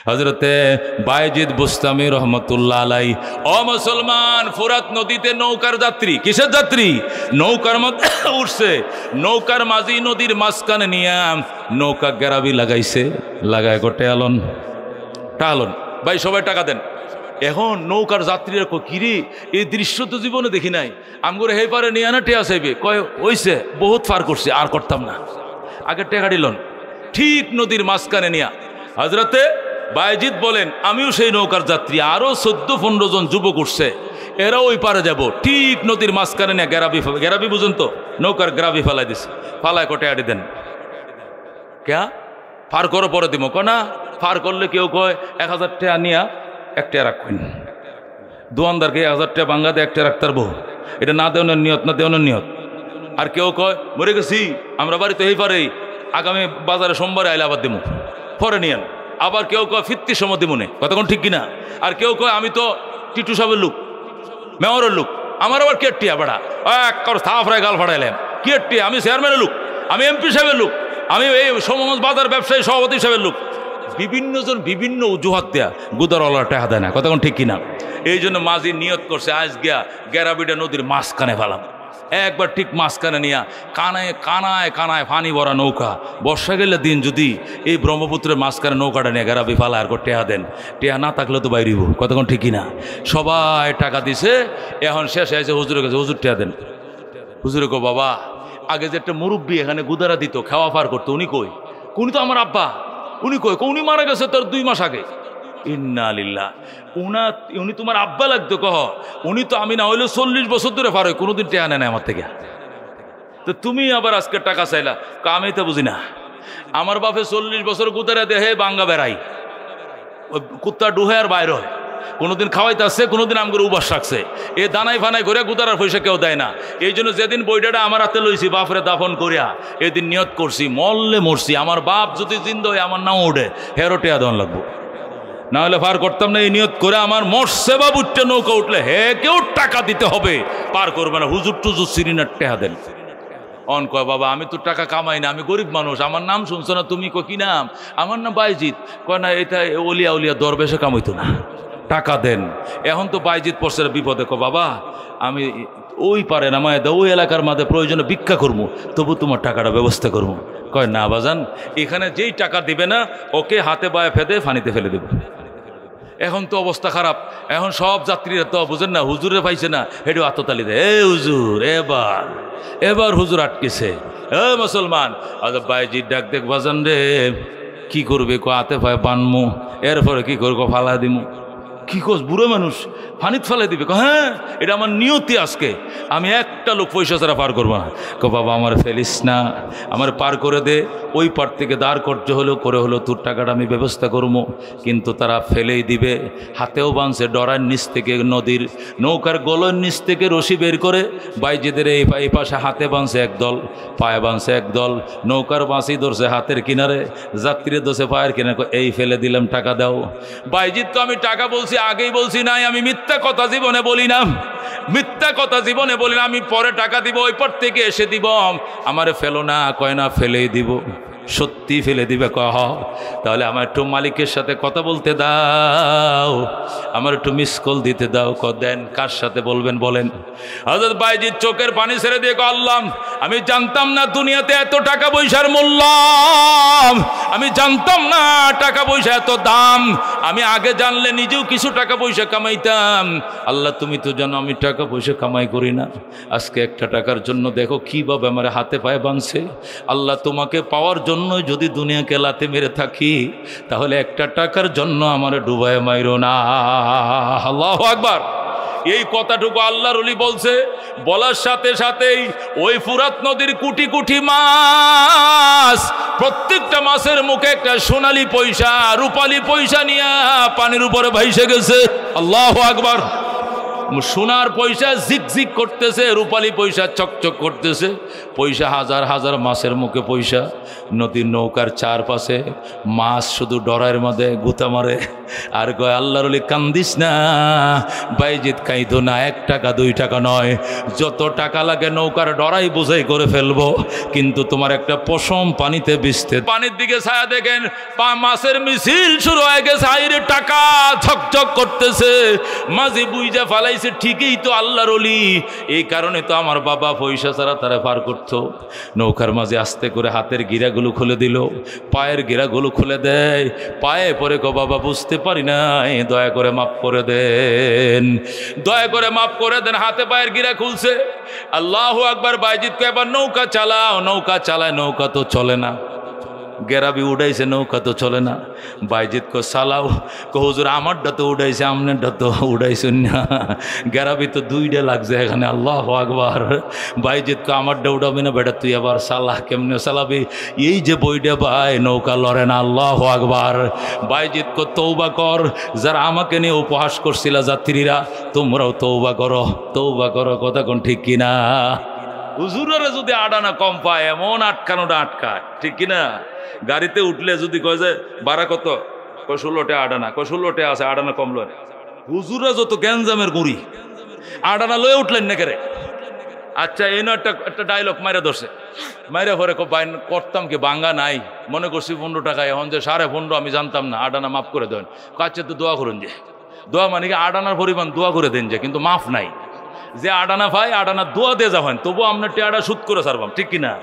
হযরতে বায়েজিদ বুস্তামি রহমতুল্লাহ আলাই। ও মুসলমান, ফুরাত নদীতে নৌকার যাত্রী, কিসের যাত্রী? নৌকার মধ্যে উঠছে, নৌকার মাঝি নদীর মাঝখানে নিয়ে নৌকা গেরাবি লাগাইছে, লাগায় গোটে আলন টালন, ভাই সবাই টাকা দেন। এখন নৌকার যাত্রীরা কিরে এই দৃশ্য তো জীবনে দেখি নাই, আমগরে হে পারে নিয়ে না টেয়া চাইবে, কয় ওইছে বহুত পার করছে, আর করতাম না, আগে টেকা দিলন। ঠিক নদীর মাঝখানে নিয়া হযরতে বায়েজিদ বলেন, আমিও সেই নৌকার যাত্রী, আরো 14-15 জন যুবক উঠছে, এরা ওই পারে যাব। ঠিক নদীর মাঝখানে নিয়ে গেরাবি বুঝুন তো, নৌকার গ্রাবি ফেলাই দিছে, ফালায় কোটে আড়ি দেন। ক্যা ফার করো পরে দিব, না ফার করলে কেউ কয় 1000 টাকা নিয়া একটা রাখবেন, দোয়ানদারকে 1000 টাকা ভাঙ্গা দিয়ে একটা রাখতার বউ, এটা না দেওয়ার নিয়ত, না দেওয়ার নিয়ত। আর কেউ কয় মরে গেছি আমরা বাড়িতে এই পারে, আগামী বাজারে সোমবারে আইলে আবার দিব, পরে নিয়েন। আবার কেউ কয় ফিরতির সময় দিব নে, কতক্ষণ ঠিক কিনা। আর কেউ কয় আমি তো টিটু সাহেবের লোক, মেয়রের লোক, আমার আবার কেটিয়া বেড়া এক কর থাফরায় গাল ফাড়াইলাম, কেটিয়া আমি চেয়ারম্যানের লোক, আমি এমপি সাহেবের লোক, আমি এই সমগঞ্জ বাজার ব্যবসায়ী সভাপতি সাহেবের লোক। বিভিন্ন জন বিভিন্ন অজুহাত দেয়া গুদারওয়ালার টাকা দেয় না, কতক্ষণ ঠিক কিনা। এই জন্য মাঝি নিয়ত করছে আজ গিয়া গেরাবিটা নদীর মাঝখানে ফেলাম, একবার ঠিক মাঝখানে নিয়া কানায় কানায় কানায় পানি ভরা নৌকা। বর্ষা গেলে দিন যদি এই ব্রহ্মপুত্রের মাঝখানে নৌকাটা নিয়ে গেরাবি ফালা আর টেহা দেন, টেহা না থাকলে তো বাইরিব, কতক্ষণ ঠিক কিনা। সবাই টাকা দিছে, এখন শেষ হয়েছে হুজুরের কাছে, হুজুর টেহা দেন। হুজুরে কো বাবা, আগে যে একটা মুরব্বী এখানে গুদারা দিত, খাওয়া পার করতো, উনি কই? উনি তো আমার আব্বা। উনি কই? উনি মারা গেছে তোর 2 মাস আগে। ইন্না লিল্লাহ। উনি তোমার আব্বা লাগতো? কহ উনি তো আমি না হইলে 40 বছর ধরে পার হয়, কোনোদিন টেহা নেয় না আমার থেকে, তো তুমি আবার আজকে টাকা চাইলা? আমি তো বুঝি না, আমার বাপে 40 বছর গুদারা দেহে বাঙ্গা বেড়াই, কুত্তা ডুহে আর বাইর হয়, কোনোদিন খাওয়াইতে আসছে, কোনোদিন আমগুলো উবাস রাখছে, এ দানাই ফানাই করে গুদারার পয়সা কেউ দেয় না। এই জন্য যেদিন বইটাটা আমার হাতে লইছি বাপরে দাফন করিয়া, এদিন নিয়ত করছি মরলে মরছি, আমার বাপ যদি জিন্দা হয় আমার নাও উঠে হেরো টেয়া দেওয়ান লাগবো, না হলে পার করতাম না। এই নিয়ত করে আমার মরছে বাপ উঠতে নৌকা উঠলে হে কেউ টাকা দিতে হবে, পার করবে না। হুজুর টুজুর সিরিনার টেহা দেন। অন কয় বাবা আমি তো টাকা কামাই না, আমি গরিব মানুষ, আমার নাম শুনছো না তুমি? কি নাম? আমার নাম বায়েজিদ। কয় না এটা ওলিয়া উলিয়া দরবেশে কামাইতো না, টাকা দেন। এখন তো বায়েজিদ পড়ছে বিপদে। কো বাবা আমি ওই পারে নামায় দাও, ওই এলাকার মাঝে প্রয়োজনে ভিক্ষা করবো, তবু তোমার টাকাটা ব্যবস্থা করবো। কয় না বাজান, এখানে যেই টাকা দিবে না ওকে হাতে বায়ে ফেদে ফানিতে ফেলে দেবো। এখন তো অবস্থা খারাপ, এখন সব যাত্রীরা তো বুঝেন না, হুজুরে পাইছে না, হেঁটু আত্মতালি দেয়, এ হুজুর এবার হুজুর আটকেছে। এ মুসলমান, বায়েজিদ ডাক দেখ বাজান রে, কি করবে? কো হাতে পায়ে বানমু, এরপরে কি করবো? ফালা দিমু। কি কোস? বুড়ো মানুষ ফানিত ফেলে দিবে? হ্যাঁ এটা আমার নিয়তি, আজকে আমি একটা লোক পয়সা ছাড়া পার করবো না। কো বাবা আমার ফেলিস না, আমার পার করে দে, ওই পার থেকে দাঁড় করতে হলেও করে হলো তোর টাকাটা আমি ব্যবস্থা করবো। কিন্তু তারা ফেলেই দিবে, হাতেও বাঁধছে, ডরার নিচ থেকে নদীর নৌকার গলের নিচ থেকে রশি বের করে বাইজিদের এই পাশে হাতে বাঁধছে একদল, পায়ে বাঁধছে একদল, নৌকার বাঁশি ধরছে হাতের কিনারে, যাত্রীর ধরছে পায়ের কিনারে। এই ফেলে দিলাম, টাকা দাও। বাইজিদ তো আমি টাকা বলছি, আগেই বলছি নাই, আমি মিথ্যা কথা জীবনে বলি না, মিথ্যা কথা জীবনে বলি না, আমি পরে টাকা দিব, ওই পর থেকে এসে দিব, আমারে ফেলো না। কয় না ফেলেই দিব। সত্যি ফেলে দিবে? কহ তাহলে আমার একটু মালিকের সাথে কথা বলতে দাও, আমার একটু মিস কল দিতে দাও। দেন। কার সাথে বলবেন বলেন? হযরত বায়েজিদ চোখের পানি ছেড়ে দিয়ে আল্লাহ আমি জানতাম না দুনিয়াতে এত টাকা পয়সার মূল্য, আমি জানতাম না টাকা পয়সা এত দাম, আমি আগে জানলে নিজেও কিছু টাকা পয়সা কামাইতাম। আল্লাহ তুমি তো জানো আমি টাকা পয়সা কামাই করি না, আজকে একটা টাকার জন্য দেখো কিভাবে আমার হাতে পায়ে বাঁধছে। আল্লাহ তোমাকে পাওয়ার জন্য যদি দুনিয়াকে লাতে মেরে থাকি, তাহলে একটা টাকার জন্য আমার ডুবায় মাইরো না। আল্লাহু আকবার। এই কথাটুকু আল্লাহর ওলি বলছে, বলার সাথে সাথেই ওই ফুরাত নদীর কোটি কোটি মাছ, প্রত্যেকটা মাছের মুখে একটা সোনালী পয়সা, রূপালী পয়সা নিয়ে পানির উপরে ভাইসে গেছে। আল্লাহু আকবার। সোনার পয়সা ঝিকঝিক করতেছে, রূপালী পয়সা চকচক করতেছে, পয়সা হাজার হাজার মাছের মুখে পয়সা। নদীর নৌকার চারপাশে মাছ শুধু ডরার মধ্যে গুতা মারে, আর কয় আল্লাহর ওলি কান্দিস না বাইজিদ, কাইদো না, 1 টাকা 2 টাকা নয়, যত টাকা লাগে নৌকার ডরাই বোঝাই করে ফেলবো, কিন্তু তোমার একটা পশম পানিতে ভিজতে। পানির দিকে ছায়া দেখেন, মাছের মিছিল শুরু হয়ে গেছে, আইরে টাকা ঝকঝক করতেছে। মাঝি বুইজা ফালাইছে ঠিকই তো আল্লাহর ওলি, এই কারণে তো আমার বাবা পয়সা ছাড়া তারা পার করতো। নৌকার মাঝে আস্তে করে হাতের গিরাগুলো খুলে দিল, পায়ের গিরাগুলো খুলে দেয়, পায়ে পরে কো বাবা বুঝতে পারি নাই, দয়া করে মাফ করে দেন, দয়া করে মাফ করে দেন। হাতে পায়ের গিরা খুলছে। আল্লাহু আকবার। বাইজিদ কয় এবার নৌকা চালাও। নৌকা চালায়, নৌকা তো চলে না। গেরাবি উড়াইছে, নৌকা তো চলে না। বাইজিদ কো চালাও। কো হুজুর আমারটা তো উড়াইছে, আমনেরটা তো উড়াইছেন না, গেরাবি তো 2টা লাগছে এখানে। আল্লাহু আকবার। বাইজিদ কো আমারটা উড়াবি না বেটা, তুই আবার চালা। কেমনে চালাবি? এই যে বইটা ভাই, নৌকা লড়ে না। আল্লাহু আকবার। বাইজিদ কো তওবা কর, যারা আমাকে নিয়ে উপহাস করছিল যাত্রীরা, তোমরাও তওবা করো, তওবা করো। কথা কোন ঠিক কিনা? হুজুরেরা যদি আডানা কম পায়, এমন আটকানোটা আটকায়, ঠিক কিনা? গাড়িতে উঠলে যদি কয় যে ভাড়া কত, কয় 16 টাকা আডানা, কয় 16 টাকা আছে, আডানা কম লয়। হুজুররা যত গ্যাঞ্জামের গুড়ি, আডানা লয়ে উঠলেন না কেরে? আচ্ছা, এই না একটা ডায়লগ মাইরা ধরছে, মাইরা পরে বাইন করতাম কি বাঙ্গা নাই, মনে করছি 15 টাকা, এখন যে 15.5 আমি জানতাম না, আডানা মাফ করে দেন। কাছে তো দোয়া করুন, যে দোয়া মানে কি আডানার পরিমাণ দোয়া করে দেন, যে কিন্তু মাফ নাই। যে আডানা ভাই, আডানা দোয়া দিয়ে যাবেন, তবু আপনার টেয়াটা সুদ করে ছাড়বাম, ঠিক কিনা?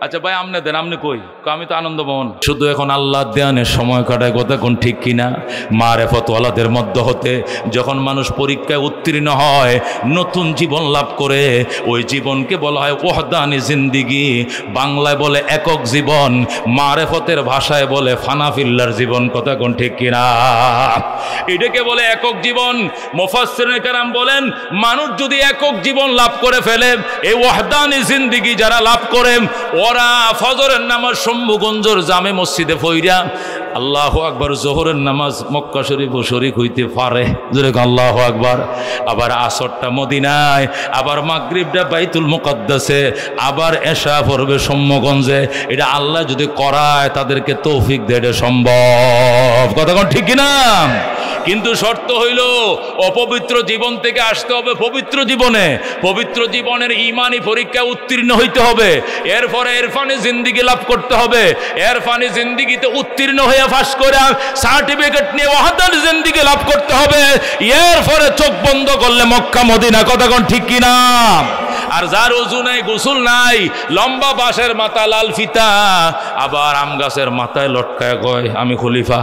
আচ্ছা ভাই আপনি দেন, আপনি কই? আমি তো আনন্দমোহন। শুধু এখন আল্লাহ ধ্যানের সময় কাটায়, কথা কোন ঠিক কিনা? মারেফতওয়ালাদের মধ্যে হতে যখন মানুষ পরীক্ষায় উত্তীর্ণ হয়, নতুন জীবন লাভ করে, ওই জীবনকে বলা হয় ওয়াহদানি জিন্দিগি। বাংলায় বলে একক জীবন, মারেফতের ভাষায় বলে ফানাফিল্লার জীবন। কথা কোন ঠিক কিনা? এটাকে বলে একক জীবন। মুফাসসিরিনে কেরাম বলেন, মানুষ যদি একক জীবন লাভ করে ফেলে, এই ওয়াহদানি জিন্দিগি যারা লাভ করে, ওরা ফজরের নামাজ শম্ভুগঞ্জের জামে মসজিদে পইরা, আল্লাহু আকবার, জোহরের নামাজ মক্কা শরীফ শরীক হইতে পারে, যেরকম আল্লাহু আকবার। আবার আসরটা মদিনায়, আবার মাগরিবটা বাইতুল মুকাদ্দাসে, আবার এশা পড়বে শম্ভুগঞ্জে। এটা আল্লাহ যদি করায়, তাদেরকে তৌফিক দেয়, এটা সম্ভব। কথা কোন ঠিক কিনা? কিন্তু শর্ত হইল অপবিত্র জীবন থেকে আসতে হবে পবিত্র জীবনে। পবিত্র জীবনের ঈমানি পরীক্ষা উত্তীর্ণ হইতে হবে, এরপরে ইরফানি জিন্দেগি লাভ করতে হবে। ইরফানি জিন্দেগিতে উত্তীর্ণ হয়ে পাস করে সার্টিফিকেট নিয়ে ওয়াহদানি জিন্দেগি লাভ করতে হবে। এরপরে চোখ বন্ধ করলে মক্কা মদিনা। কথা কোন ঠিক কিনা? আর যার ওযু নাই, গোসল নাই, লম্বা বাঁশের মাথা, লাল ফিতা, আবার আম গাছের মাথায় লটকায় কয় আমি খলিফা।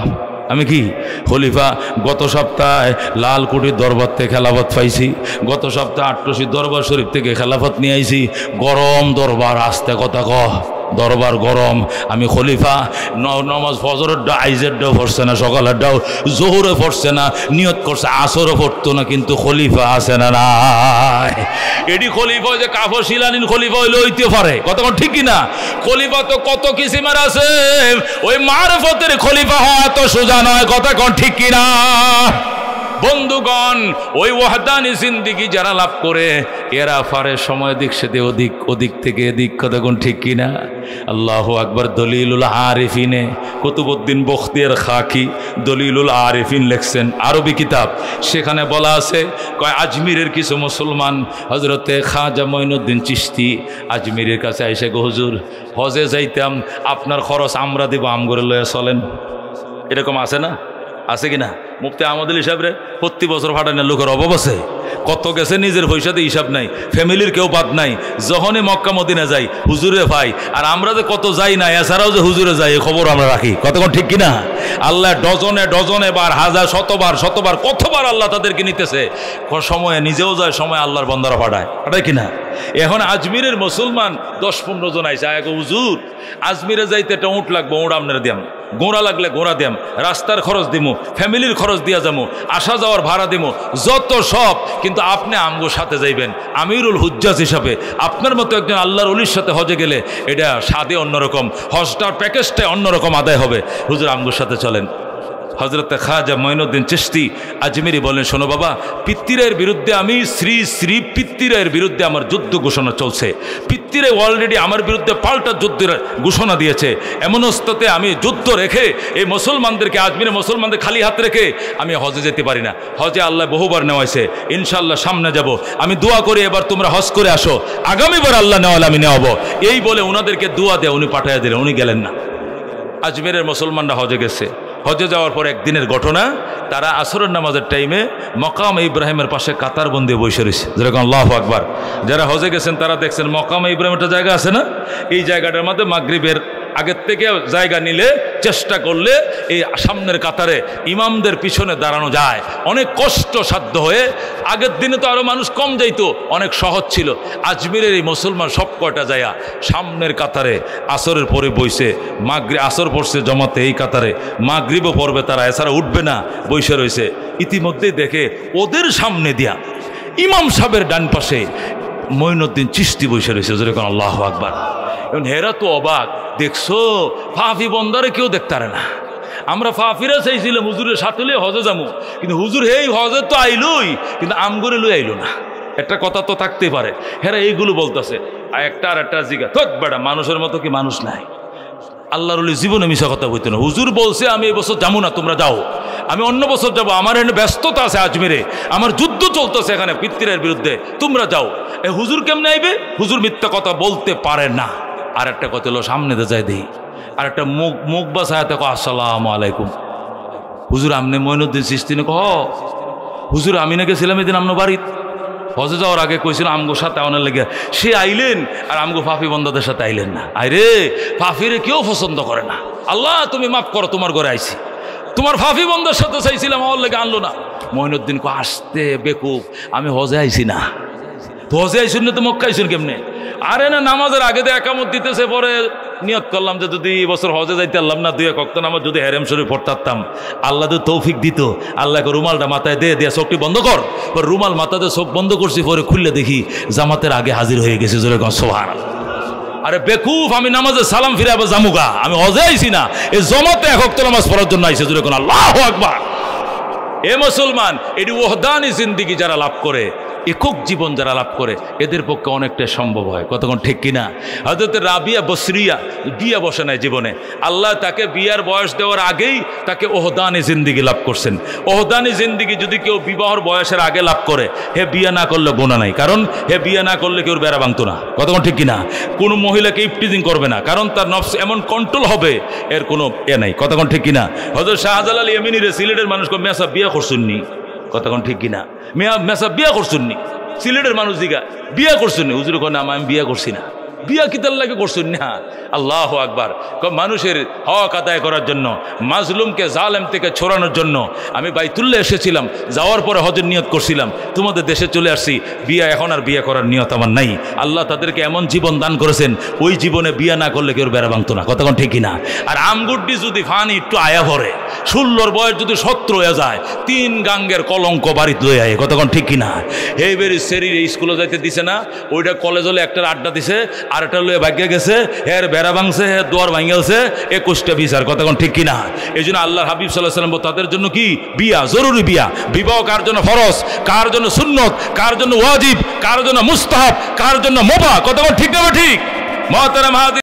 আমি কি খলিফা? গত সপ্তাহে লালকুটির দরবার থেকে খেলাফত পাইছি, গত সপ্তাহে আট্টসি দরবার শরীফ থেকে খেলাফত নিয়ে আইছি। গরম দরবার, আস্তে কথা কহ, দরবার গরম। আমি খলিফা। নমাজ ফজরের ডাও, আইজের ডাও পড়ছে না, সকালের ডাও, জোহরে পড়ছে না, নিয়ত করছে আসরও পড়তো না, কিন্তু খলিফা আছে না নাই? এটি খলিফা যে কাফর শিলানীন খলিফা হইলে হইতে পারে। কতক্ষণ ঠিক কিনা? খলিফা তো কত কিসিমের আছে, ওই মারফতের খলিফা হওয়া এত সোজা নয়। কতক্ষণ ঠিক কিনা? বন্ধুগণ, ওই ওয়াহদানি জিন্দেগি যারা লাভ করে, এরা পারে সময় দিক সেদিক, ওদিক থেকে এদিক। কতক্ষণ ঠিক কিনা? আল্লাহু আকবার। দলিলুল আরিফিনে কুতুবউদ্দিন বখতিয়ার খাকি দলিলুল আরিফিন লিখছেন, আরবি কিতাব। সেখানে বলা আছে, কয় আজমিরের কিছু মুসলমান হজরতে খাজা মঈনুদ্দিন চিশতি আজমিরের কাছে আইসে, গো হুজুর হজে যাইতাম, আপনার খরচ আমরা দিব, আমগরে লয়ে চলেন। এরকম আছে না? আছে কিনা? মুফতি আহমদ আলী সাহেবরে প্রতি বছর ফাটানোর লোকের অভাব আছে। কত গেছে নিজের পয়সাতে হিসাব নাই, ফ্যামিলির কেউ বাদ নাই। যখনই মক্কা মদিনা যাই হুজুরে ভাই, আর আমরা যে কত যাই না, এছাড়াও যে হুজুরে যাই এই খবর আমরা রাখি। কতক্ষণ ঠিক কিনা? আল্লাহ ডজনে ডজনে বার, হাজার শতবার কতবার আল্লাহ তাদেরকে নিতেছে। সময়ে নিজেও যায়, সময় আল্লাহর বন্দারা পাঠায় কিনা? এখন আজমিরের মুসলমান 10-15 জন আইসা, আগে হুজুর আজমিরে যাইতে একটা উঁট লাগবো, উঁট আপনারা দিয়াম, গোড়া লাগলে গোড়া দিয়াম, রাস্তার খরচ দিমু, ফ্যামিলির খরচ দিয়া যাবো, আসা যাওয়ার ভাড়া দিমু, যত সব। কিন্তু আপনি আমগোর সাথে যাইবেন আমিরুল হুজ্জাজ হিসাবে। আপনার মতো একজন আল্লাহর ওলির সাথে হজে গেলে এটা স্বাদে অন্যরকম, হজটার প্যাকেজটাই অন্যরকম আদায় হবে। হুজুর আমগোর সাথে চলেন। হযরত খাজা মঈনুদ্দিন চিশতি আজমিরি বলেন, শোনো বাবা, পিত্তিরের বিরুদ্ধে আমি শ্রী শ্রী পিত্তিরের বিরুদ্ধে আমার যুদ্ধ ঘোষণা চলছে। পিত্তিরে অলরেডি আমার বিরুদ্ধে পাল্টা যুদ্ধের ঘোষণা দিয়েছে। এমন অবস্থাতে আমি যুদ্ধ রেখে এই মুসলমানদেরকে, আজমিরে মুসলমানদের খালি হাত রেখে আমি হজে যেতে পারি না। হজে আল্লাহ বহুবার নেওয়াইছে, ইনশাআল্লাহ সামনে যাব। আমি দোয়া করি এবার তোমরা হজ করে আসো, আগামীবার আল্লাহ নেওয়ালে আমি নেওয়াবো। এই বলে ওনাদেরকে দোয়া দেয়, উনি পাঠাইয়া দিলেন, উনি গেলেন না। আজমিরের মুসলমানরা হজে গেছে। হজে যাওয়ার পর একদিনের ঘটনা, তারা আসরের নামাজের টাইমে মকাম ইব্রাহিমের পাশে কাতারবন্দি বসে রয়েছে। যেরকম আল্লাহু আকবার। যারা হজে গেছেন তারা দেখছেন মকাম ইব্রাহিম একটা জায়গা আছে না, এই জায়গাটার মধ্যে মাগরিবের আগের থেকে জায়গা নিলে, চেষ্টা করলে এই সামনের কাতারে ইমামদের পিছনে দাঁড়ানো যায়। অনেক কষ্ট সাধ্য হয়ে, আগের দিনে তো আরও মানুষ কম যাইতো, অনেক সহজ ছিল। আজমিরের এই মুসলমান সব কয়টা যায়া সামনের কাতারে আসরের পরে বইছে, আসর পড়ছে জমাতে এই কাতারে, মাগরিবও পড়বে তারা, এছাড়া উঠবে না, বইসে রয়েছে। ইতিমধ্যেই দেখে ওদের সামনে দিয়া ইমাম সাহেবের ডান পাশে মঈনুদ্দিন চিশতি বসে রয়েছে। যেরকম আল্লাহু আকবার। এখন হেরা তো অবাক, দেখছো ফাফি বন্দারে কেউ দেখতারে না। আমরা ফাফিরা চাইছিলাম হুজুরের সাথে লই হজে যাবো, কিন্তু হুজুর এই হজে তো আইলই, কিন্তু আমগরে লই আইলো না। একটা কথা তো থাকতেই পারে। হেরা এইগুলো বলতেছে, আর একটা জিগা থাক বেটা, মানুষের মতো কি মানুষ নাই? আল্লাহর ওলি জীবনে মিশা কথা বলতো না। হুজুর বলছে আমি এই বছর যাবো না, তোমরা যাও, আমি অন্য বছর যাবো, আমার এখানে ব্যস্ততা আছে, আজমিরে আমার যুদ্ধ চলতেছে এখানে পিত্তিরের বিরুদ্ধে, তোমরা যাও। এ হুজুর কেমনে আইবে? হুজুর মিথ্যা কথা বলতে পারে না। আর একটা কথা হলো, সামনে তো যাই দেই, আর একটা মুখ বাসায় দেখো আসসালামু আলাইকুম। হুজুর আমনে মঈনুদ্দিন চিশতি না? কহ হুজুর আমি না গেছিলাম এদিন আমনো বাড়িত, হজে যাওয়ার আগে কইছিল আমগো সাথে আওয়ানোর লেগে, সে আইলেন আর আমগো ফাফি বন্দাদের সাথে আইলেন না। আরে ফাফিরে কেউ পছন্দ করে না। আল্লাহ তুমি মাফ করো, তোমার ঘরে আইছি, তোমার ফাফি বন্দার সাথে চাইছিলাম, আমার লেগে আনলো না। মঈনুদ্দিন কো আসতে বেকুব, আমি হজে আইছি না। তো হজে আইসুন না তো মক্কা আইসুন কেমনে? আরে না, নামাজের আগে তো একামত দিতেছে, পরে নিয়ত করলাম যে যদি এই বছর হজে যাইতে পারলাম না, 2 ওয়াক্ত নামাজ যদি হেরেম শরীফ পড়তাম, আল্লাহ তো তৌফিক দিত। আল্লাহকে রুমালটা মাথায় দিয়ে চোখটি বন্ধ কর, পর রুমাল মাথাতে চোখ বন্ধ করছি, পরে খুললে দেখি জামাতের আগে হাজির হয়ে গেছে। জোরে কন সুবহানাল্লাহ। আরে বেকুফ, আমি নামাজে সালাম ফিরে আবার জামুগা, আমি হজে আইছি না, এই জমাতে 1 ওয়াক্ত নামাজ পড়ার জন্য আইছে। জোরে কন আল্লাহু আকবার। এ মুসলমান, এটি ওহদানি জিন্দেগি যারা লাভ করে, একক জীবন যারা লাভ করে, এদের পক্ষে অনেকটা সম্ভব হয়। কতক্ষণ ঠিক কিনা? হযরত রাবিয়া বসরিয়া বিয়া বসে নাই জীবনে, আল্লাহ তাকে বিয়ার বয়স দেওয়ার আগেই তাকে ওহদানি জিন্দেগি লাভ করছেন। ওহদানি জিন্দেগি যদি কেউ বিবাহর বয়সের আগে লাভ করে, হে বিয়া না করলে গুনাহ নাই, কারণ হে বিয়া না করলে কেউ বেড়া ভাঙতো না। কতক্ষণ ঠিক কিনা? কোনো মহিলাকে ইফটিজিং করবে না, কারণ তার নফস এমন কন্ট্রোল হবে, এর কোনো নাই। কতক্ষণ ঠিক কিনা? হযরত শাহজালাল ইয়ামিনী সিলেটের মানুষ মেসা বিয়া করছেননি, কতক্ষণ ঠিক কিনা? মেসা বিয়া করছেননি, সিলেটের মানুষ দিঘা বিয়া করছেননি, হুজুর কোন নাম আমি বিয়া করছি না, বিয়া কিতার লাগে করছেন না। আল্লাহু আকবার। মানুষের হক আদায় করার জন্য, মাজলুমকে জালেম থেকে ছড়ানোর জন্য আমি বাইতুল্লাহ এসেছিলাম, যাওয়ার পরে হজের নিয়ত করছিলাম, তোমাদের দেশে চলে আসছি, বিয়া এখন আর বিয়া করার নিয়ত আমার নাই। আল্লাহ তাদেরকে এমন জীবন দান করেছেন, ওই জীবনে বিয়া না করলে কেউ বেড়া ভাঙতো না। কতক্ষণ ঠিক কিনা? আর আমগুড্ডি যদি ফানি একটু আয়া ভরে, 16 বয়স যদি 17 হয়ে যায়, 3 গাঙ্গের কলঙ্ক বাড়িতে লয়ে আয়। কতক্ষণ ঠিক কিনা? এই বেরি শরীর স্কুলে যাইতে দিছে না, ওইটা কলেজ হলে একটার আড্ডা দিছে, আর একটা লয়ে ভাগ্যে গেছে, হের বেড়া ভাঙছে, হের দুয়ার ভাঙিয়েছে, 21টা বিচার। কতক্ষণ ঠিক কিনা? এই জন্য আল্লাহ হাবিব সাল্লাল্লাহু আলাইহি ওয়াসাল্লাম তাদের জন্য কি বিয়া জরুরি। বিয়া বিবাহ কার জন্য ফরজ, কার জন্য সুন্নত, কার জন্য ওয়াজিব, কার জন্য মুস্তাহাব, কার জন্য মুবাহ। কতক্ষণ ঠিক না? ঠিক মহতারাম।